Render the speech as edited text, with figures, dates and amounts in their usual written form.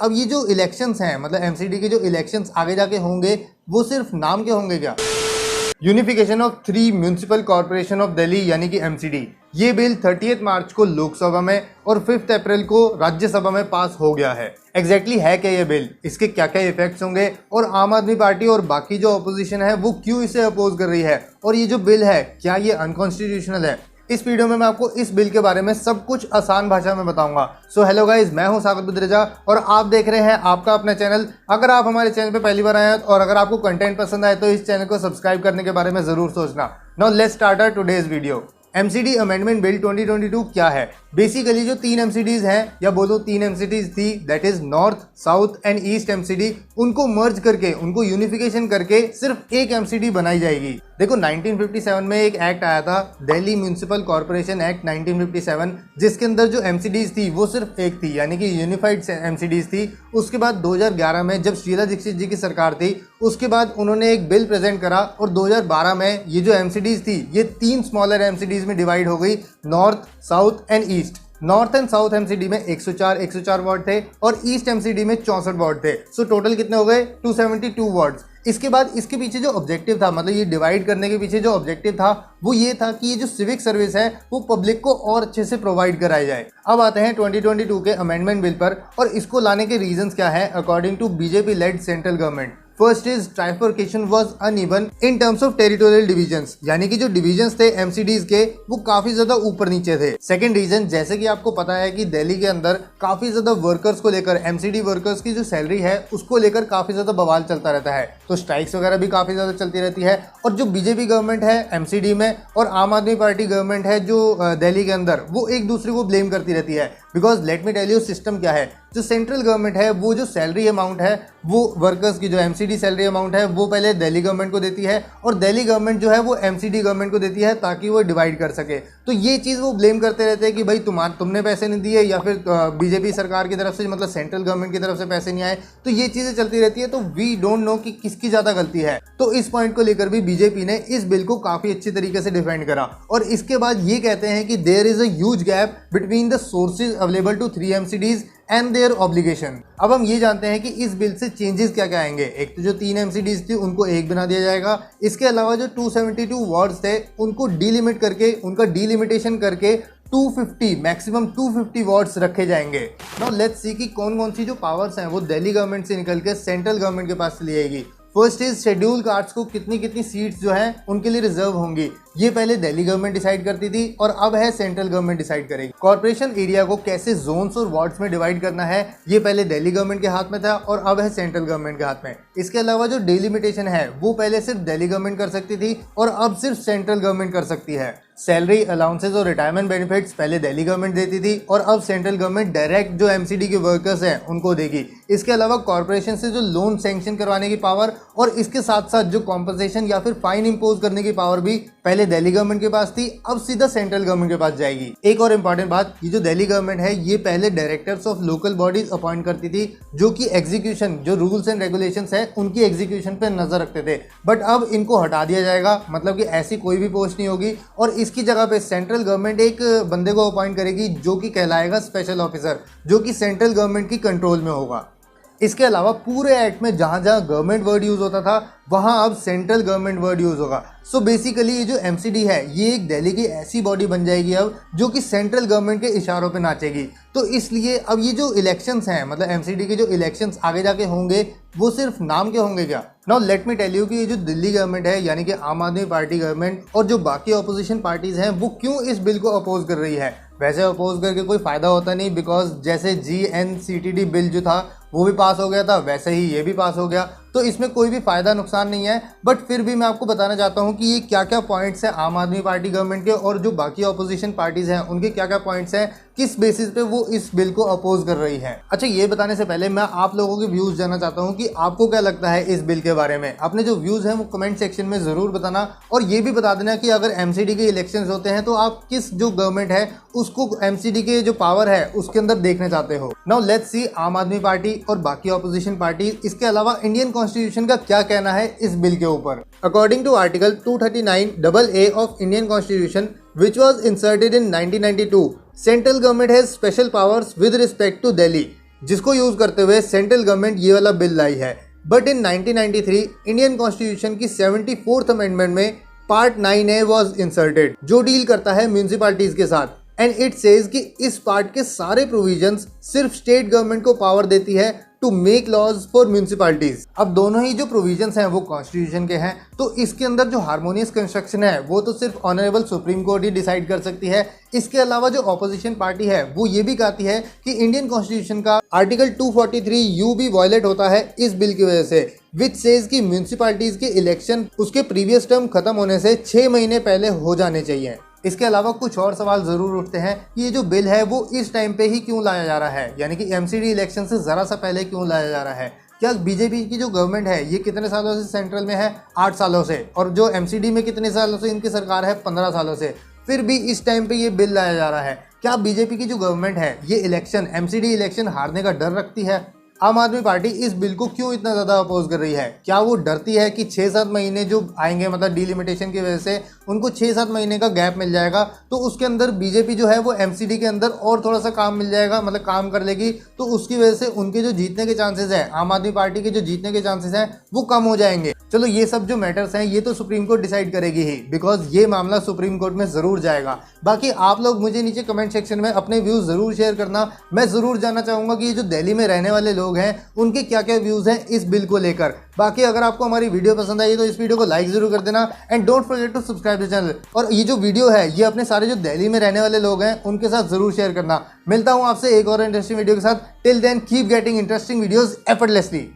अब ये जो इलेक्शंस हैं, मतलब एमसीडी के जो इलेक्शंस आगे जाके होंगे, वो सिर्फ नाम के होंगे क्या? Unification of 3 municipal corporation of Delhi यानी कि एमसीडी, ये बिल 30 मार्च को लोकसभा में और 5 अप्रैल को राज्यसभा में पास हो गया है। एग्जैक्टली है क्या ये बिल, इसके क्या क्या इफेक्ट्स होंगे, और आम आदमी पार्टी और बाकी जो अपोजिशन है वो क्यों इसे अपोज कर रही है, और ये जो बिल है क्या ये अनकॉन्स्टिट्यूशनल है? इस वीडियो में मैं आपको इस बिल के बारे में सब कुछ आसान भाषा में बताऊंगा। सो हेलो गाइज, मैं हूं सागर बुद्रेजा और आप देख रहे हैं आपका अपना चैनल। अगर आप हमारे चैनल पे पहली बार आए हैं और अगर आपको कंटेंट पसंद आए तो इस चैनल को सब्सक्राइब करने के बारे में जरूर सोचना। Now let's start our today's video. MCD amendment bill 2022 क्या है? बेसिकली जो 3 एमसीडीज हैं, या बोलो 3 एमसीडीज थी, that is north, south and east MCD, उनको मर्ज करके, उनको यूनिफिकेशन करके सिर्फ एक एमसीडी बनाई जाएगी। देखो 1957 में एक एक्ट आया था, दिल्ली म्यूनिसिपल कॉर्पोरेशन एक्ट 1957, जिसके अंदर जो एमसीडीज थी वो सिर्फ एक थी, यानी कि यूनिफाइड एमसीडीज थी। उसके बाद 2011 में जब शीला दीक्षित जी की सरकार थी, उसके बाद उन्होंने एक बिल प्रेजेंट करा और 2012 में ये जो एमसीडीज थी ये 3 स्मॉलर एमसीडीज में डिवाइड हो गई, north, south and east. North and south MCD में 104 वार्ड थे और ईस्ट एमसीडी में 64 वार्ड थे। सो टोटल कितने हो गए? 272 वार्ड्स। इसके बाद इसके पीछे जो ऑब्जेक्टिव था, मतलब ये डिवाइड करने के पीछे जो ऑब्जेक्टिव था वो ये था कि ये जो सिविक सर्विस है वो पब्लिक को और अच्छे से प्रोवाइड कराई जाए। अब आते हैं 2022 के अमेंडमेंट बिल पर, और इसको लाने के रीजंस क्या है according to BJP led central government. First is trifurcation was uneven in terms of territorial divisions, यानी कि जो डिविजन्स थे एमसीडीज के वो काफी ज्यादा ऊपर नीचे थे। सेकंड रीजन, जैसे कि आपको पता है कि दिल्ली के अंदर काफी ज्यादा वर्कर्स को लेकर, एमसीडी वर्कर्स की जो सैलरी है उसको लेकर काफी ज्यादा बवाल चलता रहता है, तो स्ट्राइक्स वगैरह भी काफी ज्यादा चलती रहती है। और जो बीजेपी गवर्नमेंट है एमसीडी में और आम आदमी पार्टी गवर्नमेंट है जो दिल्ली के अंदर, वो एक दूसरे को ब्लेम करती रहती है। Because let me tell you system क्या है, जो सेंट्रल गवर्नमेंट है वो जो सैलरी अमाउंट है वो वर्कर्स की जो एमसीडी सैलरी अमाउंट है वो पहले दिल्ली गवर्नमेंट को देती है, और दिल्ली गवर्नमेंट जो है वो एमसीडी गवर्नमेंट को देती है ताकि वो डिवाइड कर सके। तो ये चीज़ वो ब्लेम करते रहते हैं कि भाई तुमने पैसे नहीं दिए, या फिर बीजेपी सरकार की तरफ से, मतलब सेंट्रल गवर्नमेंट की तरफ से पैसे नहीं आए। तो ये चीज़ें चलती रहती है, तो वी डोंट नो कि किसकी ज़्यादा गलती है। तो इस पॉइंट को लेकर भी बीजेपी ने इस बिल को काफ़ी अच्छी तरीके से डिफेंड करा, और इसके बाद ये कहते हैं कि there is a huge gap between the sources available to 3 MCDs and their obligation. अब हम ये जानते हैं कि इस बिल से चेंजेस क्या क्या आएंगे। एक तो जो 3 एमसीडीज थी उनको एक बना दिया जाएगा, इसके अलावा जो 272 वार्ड्स थे उनको डीलिमिट करके, उनका डीलिमिटेशन करके 250, मैक्सिमम 250 वार्ड्स रखे जाएंगे। नाउ लेट्स सी कि कौन कौन सी जो पावर्स हैं वो दिल्ली गवर्नमेंट से निकल के सेंट्रल गवर्नमेंट के पास चली जाएगी। फर्स्ट इज शेड्यूल कास्ट्स को कितनी कितनी सीट्स जो हैं उनके लिए रिजर्व होंगी, ये पहले दिल्ली गवर्नमेंट डिसाइड करती थी और अब है सेंट्रल गवर्नमेंट डिसाइड करेगी। कॉर्पोरेशन एरिया को कैसे जोन्स और वार्ड्स में डिवाइड करना है ये पहले दिल्ली गवर्नमेंट के हाथ में था और अब है सेंट्रल गवर्नमेंट के हाथ में। इसके अलावा जो डिलिमिटेशन है वो पहले सिर्फ दिल्ली गवर्नमेंट कर सकती थी और अब सिर्फ सेंट्रल गवर्नमेंट कर सकती है। सैलरी अलाउंसेज और रिटायरमेंट बेनिफिट्स पहले दिल्ली गवर्नमेंट देती थी और अब सेंट्रल गवर्नमेंट डायरेक्ट जो एमसीडी के वर्कर्स हैं उनको देगी। इसके अलावा कॉर्पोरेशन से जो लोन सैंक्शन करवाने की पावर और इसके साथ साथ जो कॉम्पनसेशन या फिर फाइन इंपोज करने की पावर भी पहले दिल्ली गवर्नमेंट के पास थी, अब सीधा सेंट्रल गवर्नमेंट के पास जाएगी। एक और इंपॉर्टेंट बात, ये जो दिल्ली गवर्नमेंट है ये पहले directors of local bodies appoint करती थी जो कि एग्जीक्यूशन, जो रूल्स एंड रेगुलेशंस है उनकी एग्जीक्यूशन पे नजर रखते थे, बट अब इनको हटा दिया जाएगा, मतलब कि ऐसी कोई भी पोस्ट नहीं होगी और इसकी जगह पे सेंट्रल गवर्नमेंट एक बंदे को अपॉइंट करेगी जो कि कहलाएगा स्पेशल ऑफिसर, जो कि सेंट्रल गवर्नमेंट की कंट्रोल में होगा। इसके अलावा पूरे एक्ट में जहां जहां गवर्नमेंट वर्ड यूज होता था वहां अब सेंट्रल गवर्नमेंट वर्ड यूज होगा। सो बेसिकली ये जो एमसीडी है ये एक दिल्ली की ऐसी बॉडी बन जाएगी अब जो कि सेंट्रल गवर्नमेंट के इशारों पे नाचेगी। तो इसलिए अब ये जो इलेक्शंस हैं, मतलब एमसीडी के जो इलेक्शंस आगे जाके होंगे वो सिर्फ नाम के होंगे क्या? Now let me tell you कि ये जो दिल्ली गवर्नमेंट है यानी कि आम आदमी पार्टी गवर्नमेंट और जो बाकी ऑपोजिशन पार्टीज हैं वो क्यों इस बिल को अपोज कर रही है। वैसे अपोज करके कोई फायदा होता नहीं, बिकॉज जैसे GNCTD बिल जो था वो भी पास हो गया था, वैसे ही ये भी पास हो गया, तो इसमें कोई भी फायदा नुकसान नहीं है। बट फिर भी मैं आपको बताना चाहता हूं कि ये क्या क्या पॉइंट्स हैं आम आदमी पार्टी गवर्नमेंट के और जो बाकी ऑपोजिशन पार्टीज हैं उनके क्या क्या पॉइंट्स हैं, किस बेसिस पे वो इस बिल को अपोज कर रही है। अच्छा, ये बताने से पहले मैं आप लोगों के व्यूज जानना चाहता हूं कि आपको क्या लगता है इस बिल के बारे में। अपने जो व्यूज हैं वो कमेंट सेक्शन में जरूर बताना, और ये भी बता देना कि अगर एमसीडी के इलेक्शंस होते हैं तो आप किस जो गवर्नमेंट है उसको एमसीडी के जो पावर है उसके अंदर देखना चाहते हो। नाउ लेट्स सी आम आदमी पार्टी और बाकी ऑपोजिशन पार्टी, इसके अलावा इंडियन कॉन्स्टिट्यूशन का क्या कहना है इस बिल के ऊपर। According to article 239AA of Indian constitution which was inserted in 1992, central government has special powers with respect to Delhi. जिसको यूज करते हुए सेंट्रल गवर्नमेंट ये वाला बिल लाई है। बट इन 1993 इंडियन कॉन्स्टिट्यूशन की 74th अमेंडमेंट में पार्ट 9A वॉज इंसर्टेड, जो deal करता है म्यूनिसिपैलिटीज के साथ। एंड इट सेज कि इस पार्ट के सारे प्रोविजंस सिर्फ स्टेट गवर्नमेंट को पावर देती है to make laws for municipalities. अब दोनों ही जो प्रोविजंस हैं वो कॉन्स्टिट्यूशन के हैं, तो इसके अंदर जो हार्मोनियस कंस्ट्रक्शन है वो तो सिर्फ ऑनरेबल सुप्रीम कोर्ट ही डिसाइड कर सकती है। इसके अलावा जो ऑपोजिशन पार्टी है वो ये भी कहती है कि इंडियन कॉन्स्टिट्यूशन का आर्टिकल 243U भी वायलेट होता है इस बिल की वजह से, विच सेज कि म्यूनिसिपैलिटीज के इलेक्शन उसके प्रीवियस टर्म खत्म होने से 6 महीने पहले हो जाने चाहिए। इसके अलावा कुछ और सवाल जरूर उठते हैं कि ये जो बिल है वो इस टाइम पे ही क्यों लाया जा रहा है, यानी कि एमसीडी इलेक्शन से ज़रा सा पहले क्यों लाया जा रहा है। क्या बीजेपी की जो गवर्नमेंट है ये कितने सालों से सेंट्रल में है? 8 सालों से। और जो एमसीडी में कितने सालों से इनकी सरकार है? 15 सालों से। फिर भी इस टाइम पे ये बिल लाया जा रहा है। क्या बीजेपी की जो गवर्नमेंट है ये इलेक्शन, एमसीडी इलेक्शन हारने का डर रखती है? आम आदमी पार्टी इस बिल को क्यों इतना ज़्यादा अपोज कर रही है? क्या वो डरती है कि 6-7 महीने जो आएंगे, मतलब डिलिमिटेशन की वजह से उनको 6-7 महीने का गैप मिल जाएगा, तो उसके अंदर बीजेपी जो है वो एमसीडी के अंदर और थोड़ा सा काम मिल जाएगा, मतलब काम कर लेगी, तो उसकी वजह से उनके जो जीतने के चांसेस है, आम आदमी पार्टी के जो जीतने के चांसेस हैं वो कम हो जाएंगे। चलो ये सब जो मैटर्स हैं ये तो सुप्रीम कोर्ट डिसाइड करेगी ही, बिकॉज ये मामला सुप्रीम कोर्ट में ज़रूर जाएगा। बाकी आप लोग मुझे नीचे कमेंट सेक्शन में अपने व्यूज़ ज़रूर शेयर करना। मैं ज़रूर जानना चाहूँगा कि ये जो दिल्ली में रहने वाले लोग हैं उनके क्या क्या व्यूज़ हैं इस बिल को लेकर। बाकी अगर आपको हमारी वीडियो पसंद आई तो इस वीडियो को लाइक ज़रूर कर देना and don't forget to subscribe the channel. और ये जो वीडियो है ये अपने सारे जो दिल्ली में रहने वाले लोग हैं उनके साथ ज़रूर शेयर करना। मिलता हूँ आपसे एक और इंटरेस्टिंग वीडियो के साथ। Till then keep getting interesting videos effortlessly.